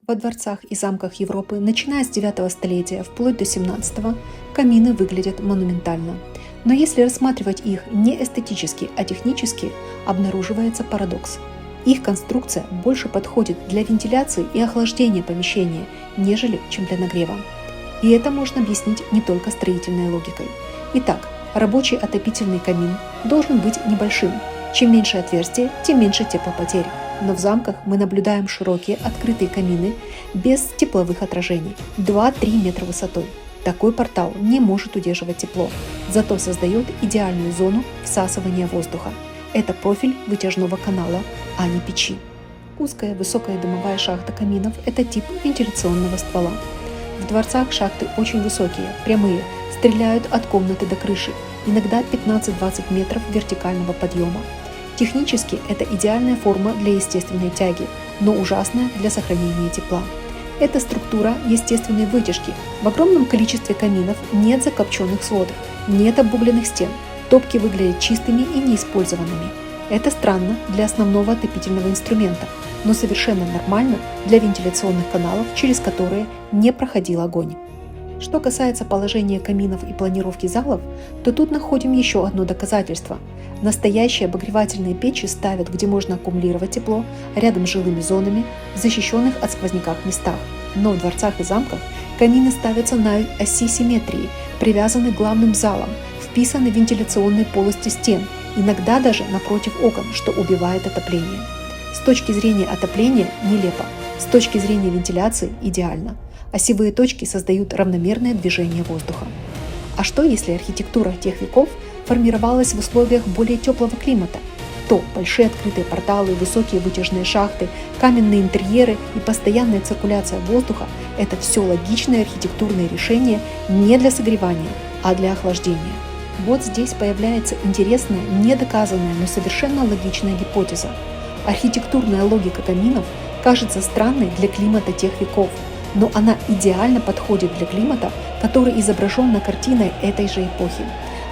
Во дворцах и замках Европы, начиная с IX столетия вплоть до XVII, камины выглядят монументально. Но если рассматривать их не эстетически, а технически, обнаруживается парадокс. Их конструкция больше подходит для вентиляции и охлаждения помещения, нежели чем для нагрева. И это можно объяснить не только строительной логикой. Итак, рабочий отопительный камин должен быть небольшим. Чем меньше отверстие, тем меньше теплопотерь. Но в замках мы наблюдаем широкие открытые камины без тепловых отражений, 2-3 метра высотой. Такой портал не может удерживать тепло, зато создает идеальную зону всасывания воздуха. Это профиль вытяжного канала, а не печи. Узкая высокая дымовая шахта каминов – это тип вентиляционного ствола. В дворцах шахты очень высокие, прямые, стреляют от комнаты до крыши, иногда 15-20 метров вертикального подъема. Технически это идеальная форма для естественной тяги, но ужасная для сохранения тепла. Это структура естественной вытяжки. В огромном количестве каминов нет закопченных сводов, нет обугленных стен. Топки выглядят чистыми и неиспользованными. Это странно для основного отопительного инструмента, но совершенно нормально для вентиляционных каналов, через которые не проходил огонь. Что касается положения каминов и планировки залов, то тут находим еще одно доказательство. Настоящие обогревательные печи ставят, где можно аккумулировать тепло, рядом с жилыми зонами, в защищенных от сквозняков местах. Но в дворцах и замках камины ставятся на оси симметрии, привязаны к главным залам, вписаны в вентиляционные полости стен, иногда даже напротив окон, что убивает отопление. С точки зрения отопления нелепо, с точки зрения вентиляции идеально. Осевые точки создают равномерное движение воздуха. А что если архитектура тех веков формировалась в условиях более теплого климата? То большие открытые порталы, высокие вытяжные шахты, каменные интерьеры и постоянная циркуляция воздуха – это все логичные архитектурные решения не для согревания, а для охлаждения. Вот здесь появляется интересная, недоказанная, но совершенно логичная гипотеза. Архитектурная логика каминов кажется странной для климата тех веков, но она идеально подходит для климата, который изображен на картинах этой же эпохи.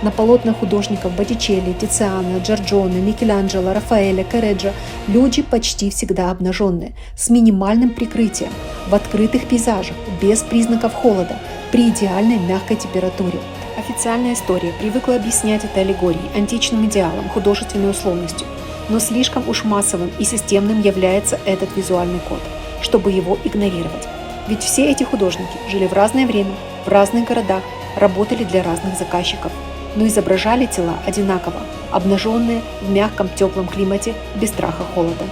На полотнах художников Боттичелли, Тициана, Джорджоне, Микеланджело, Рафаэля, Корреджо люди почти всегда обнаженные, с минимальным прикрытием, в открытых пейзажах, без признаков холода, при идеальной мягкой температуре. Официальная история привыкла объяснять это аллегорией, античным идеалом, художественной условностью, но слишком уж массовым и системным является этот визуальный код, чтобы его игнорировать. Ведь все эти художники жили в разное время, в разных городах, работали для разных заказчиков, но изображали тела одинаково, обнаженные в мягком теплом климате без страха холода.